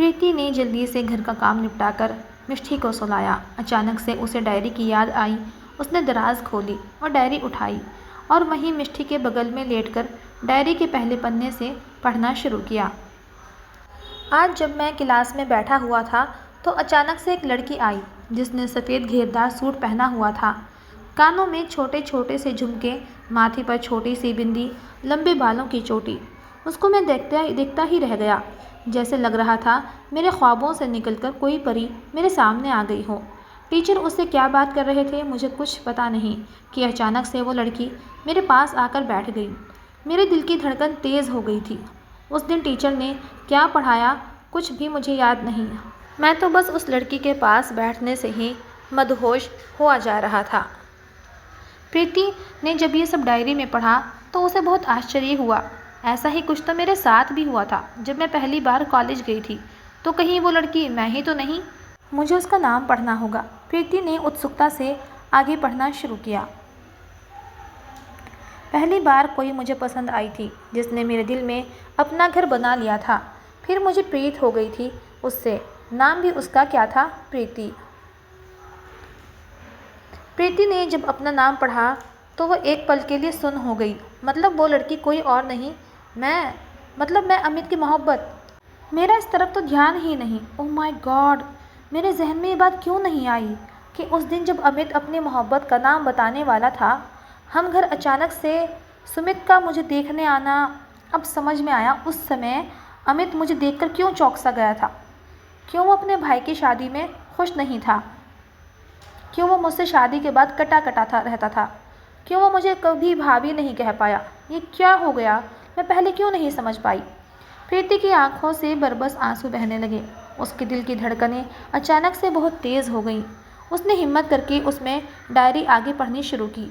प्रीति ने जल्दी से घर का काम निपटाकर मिष्टी को सुलाया। अचानक से उसे डायरी की याद आई। उसने दराज खोली और डायरी उठाई और वहीं मिष्टी के बगल में लेटकर डायरी के पहले पन्ने से पढ़ना शुरू किया। आज जब मैं क्लास में बैठा हुआ था तो अचानक से एक लड़की आई जिसने सफ़ेद घेरदार सूट पहना हुआ था। कानों में छोटे छोटे से झुमके, माथे पर छोटी सी बिंदी, लंबे बालों की चोटी। उसको मैं देखता ही रह गया। जैसे लग रहा था मेरे ख्वाबों से निकलकर कोई परी मेरे सामने आ गई हो। टीचर उससे क्या बात कर रहे थे मुझे कुछ पता नहीं कि अचानक से वो लड़की मेरे पास आकर बैठ गई। मेरे दिल की धड़कन तेज़ हो गई थी। उस दिन टीचर ने क्या पढ़ाया कुछ भी मुझे याद नहीं। मैं तो बस उस लड़की के पास बैठने से ही मदहोश हुआ जा रहा था। प्रीति ने जब ये सब डायरी में पढ़ा तो उसे बहुत आश्चर्य हुआ। ऐसा ही कुछ तो मेरे साथ भी हुआ था जब मैं पहली बार कॉलेज गई थी। तो कहीं वो लड़की मैं ही तो नहीं? मुझे उसका नाम पढ़ना होगा। प्रीति ने उत्सुकता से आगे पढ़ना शुरू किया। पहली बार कोई मुझे पसंद आई थी जिसने मेरे दिल में अपना घर बना लिया था। फिर मुझे प्रीत हो गई थी उससे। नाम भी उसका क्या था? प्रीति। प्रीति ने जब अपना नाम पढ़ा तो वो एक पल के लिए सुन्न हो गई। मतलब वो लड़की कोई और नहीं, मैं अमित की मोहब्बत। मेरा इस तरफ तो ध्यान ही नहीं। ओह माय गॉड, मेरे जहन में ये बात क्यों नहीं आई कि उस दिन जब अमित अपनी मोहब्बत का नाम बताने वाला था, हम घर अचानक से सुमित का मुझे देखने आना। अब समझ में आया उस समय अमित मुझे देखकर क्यों चौंक सा गया था। क्यों वो अपने भाई की शादी में खुश नहीं था। क्यों वो मुझसे शादी के बाद कटा रहता था। क्यों वो मुझे कभी भाभी नहीं कह पाया। ये क्या हो गया, मैं पहले क्यों नहीं समझ पाई। प्रीति की आंखों से बरबस आंसू बहने लगे। उसके दिल की धड़कनें अचानक से बहुत तेज़ हो गईं। उसने हिम्मत करके उसमें डायरी आगे पढ़नी शुरू की।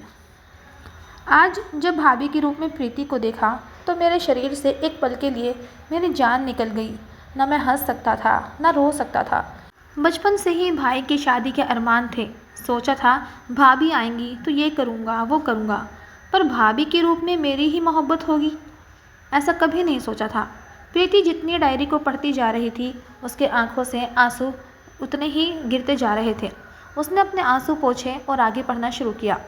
आज जब भाभी के रूप में प्रीति को देखा तो मेरे शरीर से एक पल के लिए मेरी जान निकल गई। न मैं हंस सकता था न रो सकता था। बचपन से ही भाई की शादी के अरमान थे। सोचा था भाभी आएंगी तो ये करूँगा वो करूँगा, पर भाभी के रूप में मेरी ही मोहब्बत होगी, ऐसा कभी नहीं सोचा था। प्रीति जितनी डायरी को पढ़ती जा रही थी उसके आंखों से आंसू उतने ही गिरते जा रहे थे। उसने अपने आंसू पोंछे और आगे पढ़ना शुरू किया।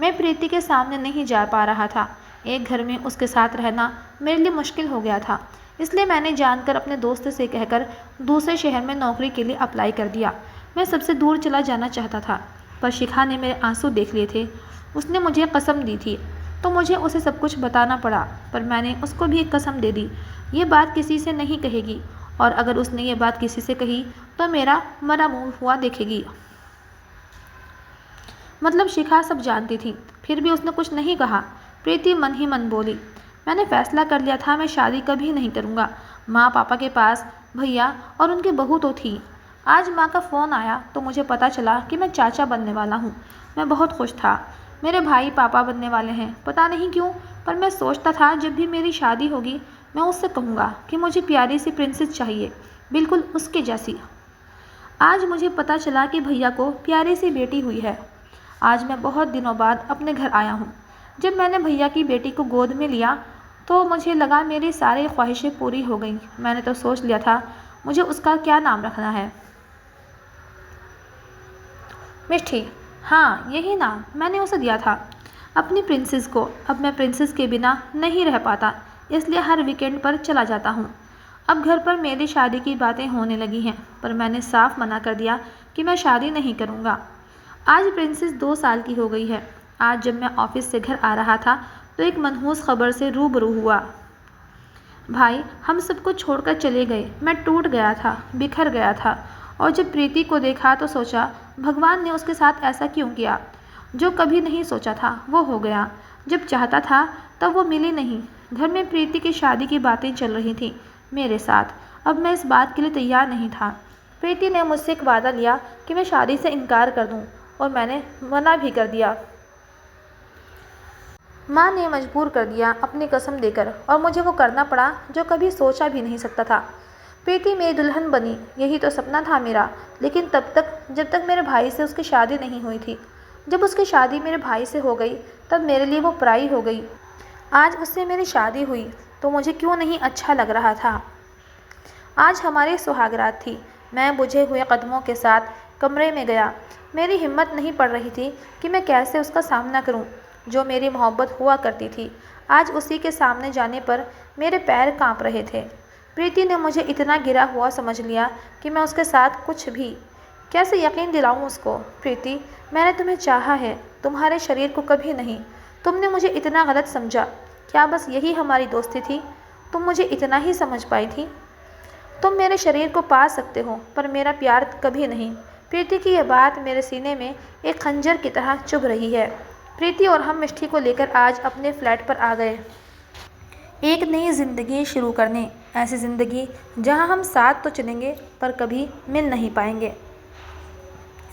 मैं प्रीति के सामने नहीं जा पा रहा था। एक घर में उसके साथ रहना मेरे लिए मुश्किल हो गया था। इसलिए मैंने जानकर अपने दोस्त से कहकर दूसरे शहर में नौकरी के लिए अप्लाई कर दिया। मैं सबसे दूर चला जाना चाहता था, पर शिखा ने मेरे आंसू देख लिए थे। उसने मुझे कसम दी थी तो मुझे उसे सब कुछ बताना पड़ा, पर मैंने उसको भी एक कसम दे दी, ये बात किसी से नहीं कहेगी, और अगर उसने ये बात किसी से कही तो मेरा मरा मुँह हुआ देखेगी। मतलब शिखा सब जानती थी, फिर भी उसने कुछ नहीं कहा। प्रीति मन ही मन बोली, मैंने फैसला कर लिया था मैं शादी कभी नहीं करूँगा। माँ पापा के पास भैया और उनकी बहू तो थी। आज माँ का फ़ोन आया तो मुझे पता चला कि मैं चाचा बनने वाला हूँ। मैं बहुत खुश था। मेरे भाई पापा बनने वाले हैं, पता नहीं क्यों, पर मैं सोचता था जब भी मेरी शादी होगी मैं उससे कहूँगा कि मुझे प्यारी सी प्रिंसेस चाहिए, बिल्कुल उसके जैसी। आज मुझे पता चला कि भैया को प्यारी सी बेटी हुई है। आज मैं बहुत दिनों बाद अपने घर आया हूँ। जब मैंने भैया की बेटी को गोद में लिया तो मुझे लगा मेरी सारी ख्वाहिशें पूरी हो गईं। मैंने तो सोच लिया था मुझे उसका क्या नाम रखना है। मिष्टी, हाँ यही नाम मैंने उसे दिया था, अपनी प्रिंसेस को। अब मैं प्रिंसेस के बिना नहीं रह पाता, इसलिए हर वीकेंड पर चला जाता हूँ। अब घर पर मेरी शादी की बातें होने लगी हैं, पर मैंने साफ मना कर दिया कि मैं शादी नहीं करूँगा। आज प्रिंसेस 2 साल की हो गई है। आज जब मैं ऑफिस से घर आ रहा था तो एक मनहूस खबर से रूबरू हुआ। भाई हम सबको छोड़कर चले गए। मैं टूट गया था, बिखर गया था, और जब प्रीति को देखा तो सोचा भगवान ने उसके साथ ऐसा क्यों किया। जो कभी नहीं सोचा था वो हो गया। जब चाहता था तब वो मिली नहीं। घर में प्रीति की शादी की बातें चल रही थीं मेरे साथ। अब मैं इस बात के लिए तैयार नहीं था। प्रीति ने मुझसे एक वादा लिया कि मैं शादी से इनकार कर दूं, और मैंने मना भी कर दिया। माँ ने मजबूर कर दिया अपनी कसम देकर, और मुझे वो करना पड़ा जो कभी सोचा भी नहीं सकता था। प्रीति मेरी दुल्हन बनी, यही तो सपना था मेरा। लेकिन तब तक जब तक मेरे भाई से उसकी शादी नहीं हुई थी। जब उसकी शादी मेरे भाई से हो गई तब मेरे लिए वो पराई हो गई। आज उससे मेरी शादी हुई तो मुझे क्यों नहीं अच्छा लग रहा था। आज हमारी सुहागरात थी। मैं बुझे हुए कदमों के साथ कमरे में गया। मेरी हिम्मत नहीं पड़ रही थी कि मैं कैसे उसका सामना करूं। जो मेरी मोहब्बत हुआ करती थी, आज उसी के सामने जाने पर मेरे पैर कांप रहे थे। प्रीति ने मुझे इतना गिरा हुआ समझ लिया कि मैं उसके साथ कुछ भी कैसे यकीन दिलाऊं उसको। प्रीति, मैंने तुम्हें चाहा है, तुम्हारे शरीर को कभी नहीं। तुमने मुझे इतना गलत समझा। क्या बस यही हमारी दोस्ती थी? तुम मुझे इतना ही समझ पाई थी? तुम मेरे शरीर को पा सकते हो पर मेरा प्यार कभी नहीं। प्रीति की यह बात मेरे सीने में एक खंजर की तरह चुभ रही है। प्रीति और हम मिष्टी को लेकर आज अपने फ्लैट पर आ गए, एक नई ज़िंदगी शुरू करने। ऐसी ज़िंदगी जहां हम साथ तो चलेंगे पर कभी मिल नहीं पाएंगे।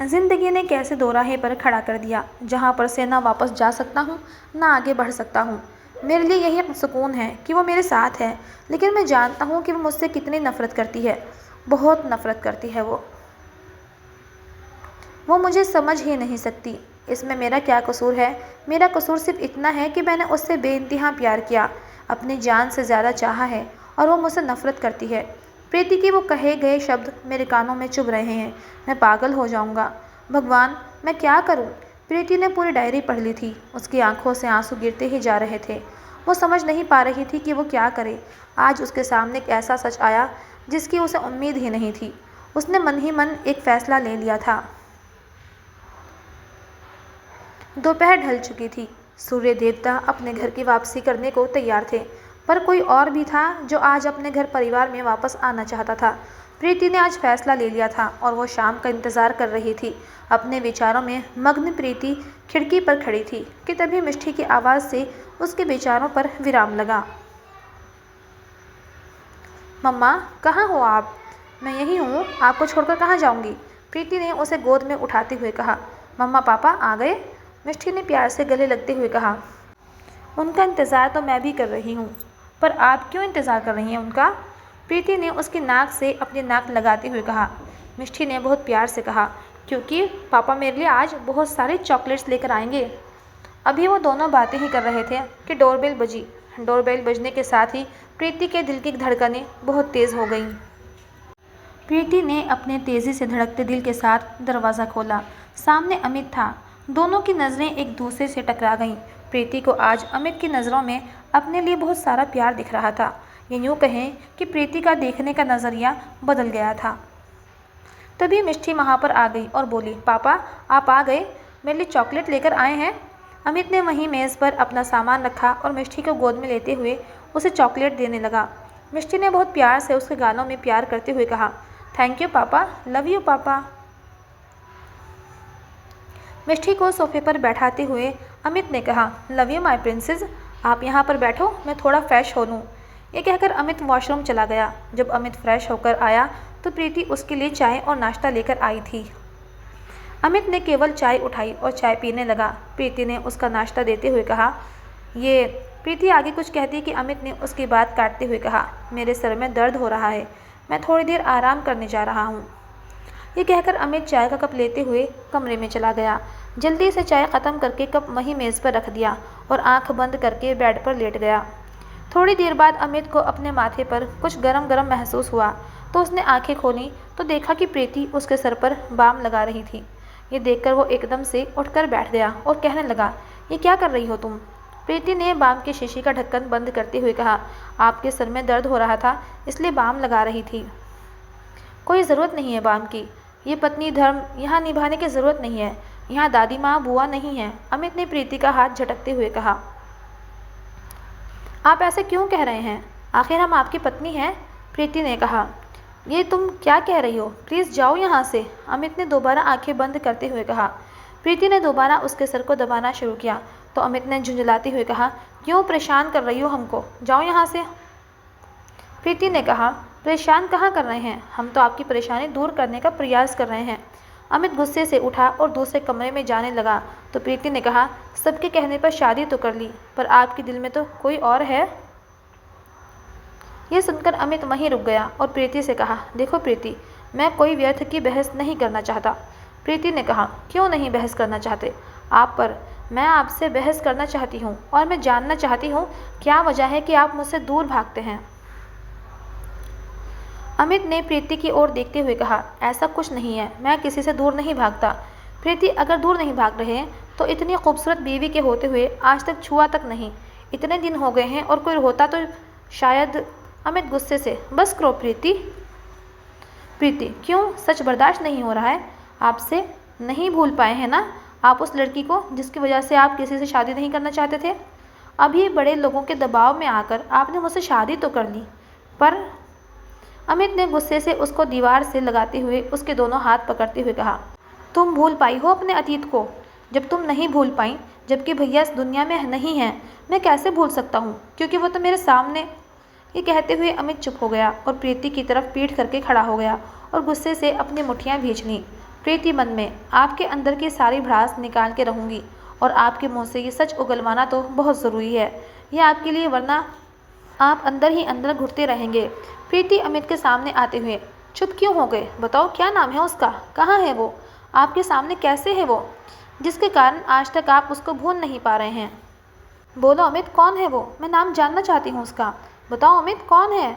ज़िंदगी ने कैसे दोराहे पर खड़ा कर दिया, जहां पर से ना वापस जा सकता हूं ना आगे बढ़ सकता हूं। मेरे लिए यही सुकून है कि वो मेरे साथ है, लेकिन मैं जानता हूं कि वो मुझसे कितनी नफ़रत करती है। बहुत नफ़रत करती है वो मुझे समझ ही नहीं सकती। इसमें मेरा क्या कसूर है? मेरा कसूर सिर्फ इतना है कि मैंने उससे बेइंतहा प्यार किया, अपनी जान से ज़्यादा चाहा है, और वो मुझसे नफ़रत करती है। प्रीति के वो कहे गए शब्द मेरे कानों में चुभ रहे हैं। मैं पागल हो जाऊंगा। भगवान, मैं क्या करूं? प्रीति ने पूरी डायरी पढ़ ली थी। उसकी आंखों से आंसू गिरते ही जा रहे थे। वो समझ नहीं पा रही थी कि वो क्या करे। आज उसके सामने एक ऐसा सच आया जिसकी उसे उम्मीद ही नहीं थी। उसने मन ही मन एक फ़ैसला ले लिया था। दोपहर ढल चुकी थी। सूर्य देवता अपने घर की वापसी करने को तैयार थे, पर कोई और भी था जो आज अपने घर परिवार में वापस आना चाहता था। प्रीति ने आज फैसला ले लिया था और वो शाम का इंतज़ार कर रही थी। अपने विचारों में मग्न प्रीति खिड़की पर खड़ी थी कि तभी मिष्टी की आवाज़ से उसके विचारों पर विराम लगा। मम्मा, कहाँ हो आप? मैं यही हूँ, आपको छोड़कर कहाँ जाऊँगी? प्रीति ने उसे गोद में उठाते हुए कहा। मम्मा पापा आ गए? मिष्टी ने प्यार से गले लगते हुए कहा। उनका इंतज़ार तो मैं भी कर रही हूँ, पर आप क्यों इंतज़ार कर रही हैं उनका? प्रीति ने उसकी नाक से अपनी नाक लगाते हुए कहा। मिष्टी ने बहुत प्यार से कहा, क्योंकि पापा मेरे लिए आज बहुत सारे चॉकलेट्स लेकर आएंगे। अभी वो दोनों बातें ही कर रहे थे कि डोरबेल बजी। डोरबेल बजने के साथ ही प्रीति के दिल की धड़कनें बहुत तेज़ हो गईं। प्रीति ने अपने तेज़ी से धड़कते दिल के साथ दरवाज़ा खोला। सामने अमित था। दोनों की नज़रें एक दूसरे से टकरा गईं। प्रीति को आज अमित की नज़रों में अपने लिए बहुत सारा प्यार दिख रहा था। ये यूँ कहें कि प्रीति का देखने का नज़रिया बदल गया था। तभी मिष्टी वहाँ पर आ गई और बोली, पापा आप आ गए, मेरे लिए चॉकलेट लेकर आए हैं। अमित ने वहीं मेज़ पर अपना सामान रखा और मिष्टी को गोद में लेते हुए उसे चॉकलेट देने लगा। मिष्टी ने बहुत प्यार से उसके गालों में प्यार करते हुए कहा, थैंक यू पापा, लव यू पापा। मिष्टी को सोफे पर बैठाते हुए अमित ने कहा, लव यू माई प्रिंसेस, आप यहाँ पर बैठो, मैं थोड़ा फ्रेश हो लूँ। ये कहकर अमित वॉशरूम चला गया। जब अमित फ्रेश होकर आया तो प्रीति उसके लिए चाय और नाश्ता लेकर आई थी। अमित ने केवल चाय उठाई और चाय पीने लगा। प्रीति ने उसका नाश्ता देते हुए कहा, ये। प्रीति आगे कुछ कहती कि अमित ने उसकी बात काटते हुए कहा, मेरे सर में दर्द हो रहा है, मैं थोड़ी देर आराम करने जा रहा हूँ। ये कहकर अमित चाय का कप लेते हुए कमरे में चला गया। जल्दी से चाय ख़त्म करके कप वहीं मेज़ पर रख दिया और आंख बंद करके बेड पर लेट गया। थोड़ी देर बाद अमित को अपने माथे पर कुछ गरम गरम महसूस हुआ तो उसने आंखें खोली तो देखा कि प्रीति उसके सर पर बाम लगा रही थी। ये देखकर वो एकदम से उठकर बैठ गया और कहने लगा, ये क्या कर रही हो तुम? प्रीति ने बाम के शीशी का ढक्कन बंद करते हुए कहा, आपके सर में दर्द हो रहा था इसलिए बाम लगा रही थी। कोई ज़रूरत नहीं है बाम की, ये पत्नी धर्म यहाँ निभाने की ज़रूरत नहीं है, यहाँ दादी माँ बुआ नहीं है। अमित ने प्रीति का हाथ झटकते हुए कहा, आप ऐसे क्यों कह रहे हैं? आखिर हम आपकी पत्नी हैं। प्रीति ने कहा, ये तुम क्या कह रही हो? प्लीज़ जाओ यहाँ से। अमित ने दोबारा आंखें बंद करते हुए कहा। प्रीति ने दोबारा उसके सर को दबाना शुरू किया तो अमित ने झुंझलाते हुए कहा, क्यों परेशान कर रही हो हमको? जाओ यहाँ से। प्रीति ने कहा, परेशान कहाँ कर रहे हैं, हम तो आपकी परेशानी दूर करने का प्रयास कर रहे हैं। अमित गुस्से से उठा और दूसरे कमरे में जाने लगा तो प्रीति ने कहा, सबके कहने पर शादी तो कर ली, पर आपके दिल में तो कोई और है। यह सुनकर अमित वहीं रुक गया और प्रीति से कहा, देखो प्रीति, मैं कोई व्यर्थ की बहस नहीं करना चाहता। प्रीति ने कहा, क्यों नहीं बहस करना चाहते आप? पर मैं आपसे बहस करना चाहती हूँ और मैं जानना चाहती हूँ क्या वजह है कि आप मुझसे दूर भागते हैं। अमित ने प्रीति की ओर देखते हुए कहा, ऐसा कुछ नहीं है, मैं किसी से दूर नहीं भागता। प्रीति, अगर दूर नहीं भाग रहे तो इतनी खूबसूरत बीवी के होते हुए आज तक छुआ तक नहीं। इतने दिन हो गए हैं और कोई होता तो शायद। अमित गुस्से से, बस करो प्रीति। प्रीति, क्यों, सच बर्दाश्त नहीं हो रहा है आपसे? नहीं भूल पाए हैं ना आप उस लड़की को जिसकी वजह से आप किसी से शादी नहीं करना चाहते थे? अभी बड़े लोगों के दबाव में आकर आपने मुझसे शादी तो कर ली, पर। अमित ने गुस्से से उसको दीवार से लगाते हुए उसके दोनों हाथ पकड़ते हुए कहा, तुम भूल पाई हो अपने अतीत को? जब तुम नहीं भूल पाई, जबकि भैया इस दुनिया में नहीं हैं, मैं कैसे भूल सकता हूँ, क्योंकि वो तो मेरे सामने। ये कहते हुए अमित चुप हो गया और प्रीति की तरफ पीठ करके खड़ा हो गया और गुस्से से अपनी मुट्ठियाँ भींच लीं। प्रीति मन में, आपके अंदर की सारी भड़ास निकाल के रहूँगी और आपके मुँह से ये सच उगलवाना तो बहुत ज़रूरी है ये आपके लिए, वरना आप अंदर ही अंदर घुटते रहेंगे। प्रीति अमित के सामने आते हुए, चुप क्यों हो गए? बताओ, क्या नाम है उसका? कहाँ है वो? आपके सामने कैसे है वो, जिसके कारण आज तक आप उसको भूल नहीं पा रहे हैं? बोलो अमित, कौन है वो? मैं नाम जानना चाहती हूँ उसका। बताओ अमित, कौन है?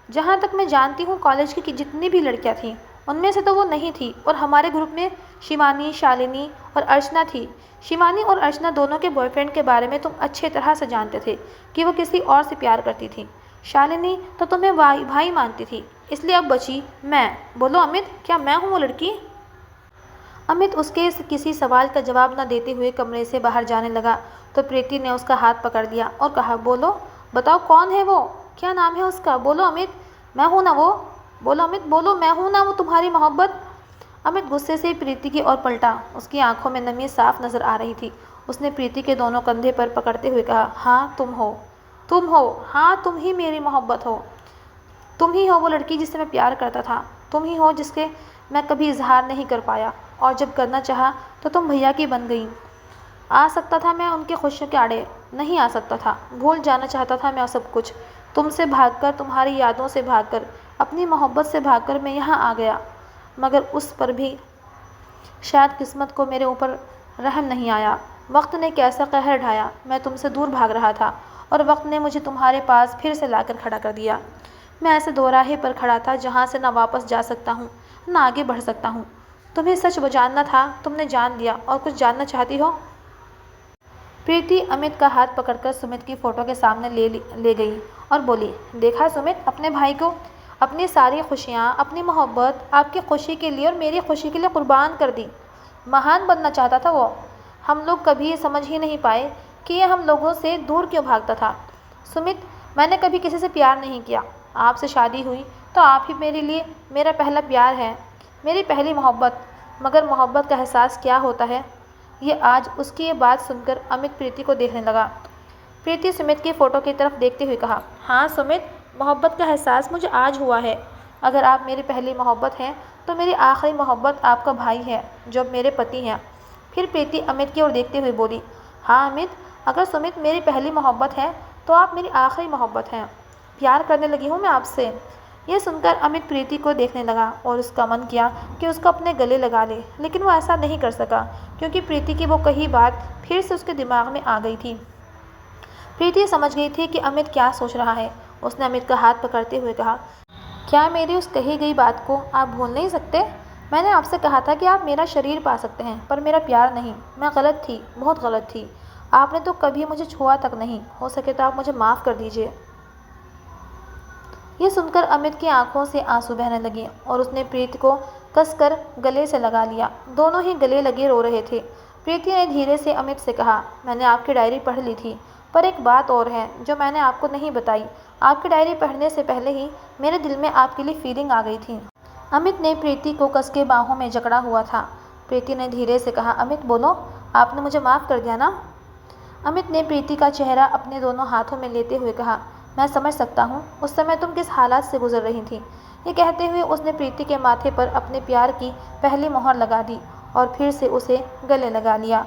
जहाँ तक मैं जानती हूँ कॉलेज की जितनी भी लड़कियाँ थीं उनमें से तो वो नहीं थी, और हमारे ग्रुप में शिवानी, शालिनी और अर्चना थी। शिवानी और अर्चना दोनों के बॉयफ्रेंड के बारे में तुम अच्छे तरह से जानते थे कि वो किसी और से प्यार करती थी। शालिनी तो तुम्हें भाई मानती थी, इसलिए अब बची मैं। बोलो अमित, क्या मैं हूँ वो लड़की? अमित उसके किसी सवाल का जवाब न देते हुए कमरे से बाहर जाने लगा तो प्रीति ने उसका हाथ पकड़ लिया और कहा, बोलो, बताओ कौन है वो? क्या नाम है उसका? बोलो अमित, मैं हूँ ना वो? बोलो अमित, बोलो, मैं हूँ ना वो तुम्हारी मोहब्बत? अमित गुस्से से प्रीति की ओर पलटा। उसकी आंखों में नमी साफ नजर आ रही थी। उसने प्रीति के दोनों कंधे पर पकड़ते हुए कहा, हाँ तुम हो, तुम हो, हाँ तुम ही मेरी मोहब्बत हो। तुम ही हो वो लड़की जिससे मैं प्यार करता था। तुम ही हो जिसके मैं कभी इजहार नहीं कर पाया, और जब करना चाहा तो तुम भैया की बन गई। आ सकता था मैं उनकी खुशियों के आड़े, नहीं आ सकता था। भूल जाना चाहता था मैं सब कुछ। तुमसे भागकर, तुम्हारी यादों से भागकर, अपनी मोहब्बत से भागकर मैं यहाँ आ गया, मगर उस पर भी शायद किस्मत को मेरे ऊपर रहम नहीं आया। वक्त ने कैसा कहर ढाया। मैं तुमसे दूर भाग रहा था और वक्त ने मुझे तुम्हारे पास फिर से लाकर खड़ा कर दिया। मैं ऐसे दोराहे पर खड़ा था जहाँ से ना वापस जा सकता हूँ, ना आगे बढ़ सकता हूँ। तुम्हें सच जानना था, तुमने जान लिया, और कुछ जानना चाहती हो? प्रीति अमित का हाथ पकड़कर सुमित की फ़ोटो के सामने ले गई और बोली, देखा सुमित, अपने भाई को अपनी सारी खुशियाँ, अपनी मोहब्बत आपकी खुशी के लिए और मेरी खुशी के लिए कुर्बान कर दी। महान बनना चाहता था वो। हम लोग कभी ये समझ ही नहीं पाए कि ये हम लोगों से दूर क्यों भागता था। सुमित, मैंने कभी किसी से प्यार नहीं किया। आपसे शादी हुई तो आप ही मेरे लिए मेरा पहला प्यार है, मेरी पहली मोहब्बत। मगर मोहब्बत का एहसास क्या होता है, ये आज उसकी ये बात सुनकर अमित प्रीति को देखने लगा। प्रीति सुमित की फ़ोटो की तरफ देखते हुए कहा, हाँ सुमित, मोहब्बत का एहसास मुझे आज हुआ है। अगर आप मेरी पहली मोहब्बत हैं तो मेरी आखिरी मोहब्बत आपका भाई है, जो अब मेरे पति हैं। फिर प्रीति अमित की ओर देखते हुए बोली, हाँ अमित, अगर सुमित मेरी पहली मोहब्बत है तो आप मेरी आखिरी मोहब्बत हैं। प्यार करने लगी हूँ मैं आपसे। यह सुनकर अमित प्रीति को देखने लगा और उसका मन किया कि उसको अपने गले लगा ले, लेकिन वो ऐसा नहीं कर सका क्योंकि प्रीति की वो कही बात फिर से उसके दिमाग में आ गई थी। प्रीति समझ गई थी कि अमित क्या सोच रहा है। उसने अमित का हाथ पकड़ते हुए कहा, क्या मेरी उस कही गई बात को आप भूल नहीं सकते? मैंने आपसे कहा था कि आप मेरा शरीर पा सकते हैं, पर मेरा प्यार नहीं। मैं गलत थी, बहुत गलत थी। आपने तो कभी मुझे छुआ तक नहीं। हो सके तो आप मुझे माफ़ कर दीजिए। यह सुनकर अमित की आंखों से आंसू बहने लगे और उसने प्रीति को कसकर गले से लगा लिया। दोनों ही गले लगे रो रहे थे। प्रीति ने धीरे से अमित से कहा, मैंने आपकी डायरी पढ़ ली थी, पर एक बात और है जो मैंने आपको नहीं बताई। आपकी डायरी पढ़ने से पहले ही मेरे दिल में आपके लिए फीलिंग आ गई थी। अमित ने प्रीति को कस के बाहों में जकड़ा हुआ था। प्रीति ने धीरे से कहा, अमित बोलो, आपने मुझे माफ़ कर दिया ना? अमित ने प्रीति का चेहरा अपने दोनों हाथों में लेते हुए कहा, मैं समझ सकता हूँ उस समय तुम किस हालात से गुजर रही थी। ये कहते हुए उसने प्रीति के माथे पर अपने प्यार की पहली मोहर लगा दी और फिर से उसे गले लगा लिया।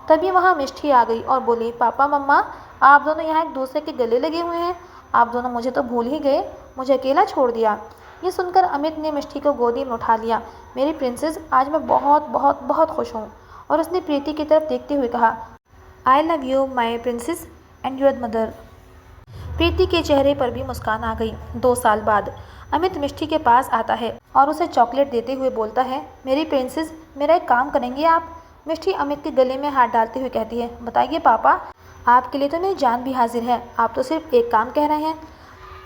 तभी वहाँ मिष्टी आ गई और बोली, पापा मम्मा, आप दोनों यहाँ एक दूसरे के गले लगे हुए हैं। आप दोनों मुझे तो भूल ही गए, मुझे अकेला छोड़ दिया। ये सुनकर अमित ने मिष्टी को गोदी में उठा लिया। मेरी प्रिंसेस, आज मैं बहुत बहुत बहुत खुश हूँ। और उसने प्रीति की तरफ देखते हुए कहा, I love you my princess and your mother. Preeti के चेहरे पर भी मुस्कान आ गई। 2 साल बाद अमित मिष्टी के पास आता है और उसे चॉकलेट देते हुए बोलता है, मेरी प्रिंसेस, मेरा एक काम करेंगे आप? मिष्टी अमित के गले में हाथ डालते हुए कहती है, बताइए पापा, आपके लिए तो मेरी जान भी हाजिर है, आप तो सिर्फ एक काम कह रहे हैं।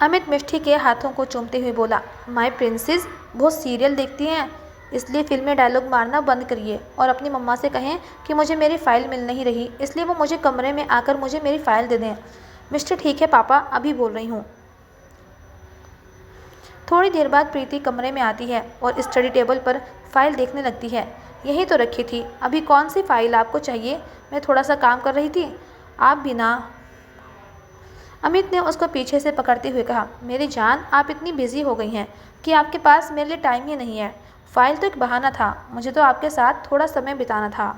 अमित मिष्टी के हाथों को चूमते हुए बोला, माय प्रिंसेस, बहुत सीरियल देखती हैं, इसलिए फिल्म में डायलॉग मारना बंद करिए और अपनी मम्मा से कहें कि मुझे मेरी फ़ाइल मिल नहीं रही, इसलिए वो मुझे कमरे में आकर मुझे मेरी फ़ाइल दे दें। मिस्टर ठीक है पापा, अभी बोल रही हूँ। थोड़ी देर बाद प्रीति कमरे में आती है और स्टडी टेबल पर फाइल देखने लगती है। यही तो रखी थी, अभी कौन सी फ़ाइल आपको चाहिए? मैं थोड़ा सा काम कर रही थी, आप भी ना। अमित ने उसको पीछे से पकड़ते हुए कहा, मेरी जान, आप इतनी बिजी हो गई हैं कि आपके पास मेरे लिए टाइम ही नहीं है। फाइल तो एक बहाना था, मुझे तो आपके साथ थोड़ा समय बिताना था।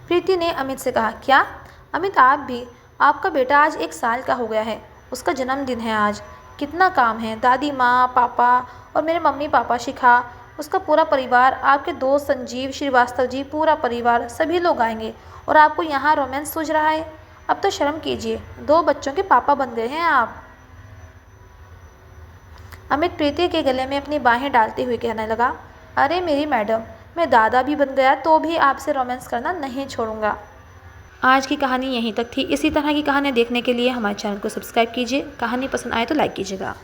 प्रीति ने अमित से कहा, क्या? अमित आप भी, आपका बेटा आज 1 साल का हो गया है, उसका जन्मदिन है आज। कितना काम है, दादी माँ, पापा और मेरे मम्मी पापा, शिखा, उसका पूरा परिवार, आपके दोस्त संजीव श्रीवास्तव जी, पूरा परिवार, सभी लोग आएंगे और आपको यहाँ रोमांस सूझ रहा है? अब तो शर्म कीजिए, 2 बच्चों के पापा बन गए हैं आप। अमित प्रीति के गले में अपनी बाहें डालते हुए कहने लगा, अरे मेरी मैडम, मैं दादा भी बन गया तो भी आपसे रोमांस करना नहीं छोड़ूंगा। आज की कहानी यहीं तक थी। इसी तरह की कहानी देखने के लिए हमारे चैनल को सब्सक्राइब कीजिए। कहानी पसंद आए तो लाइक कीजिएगा।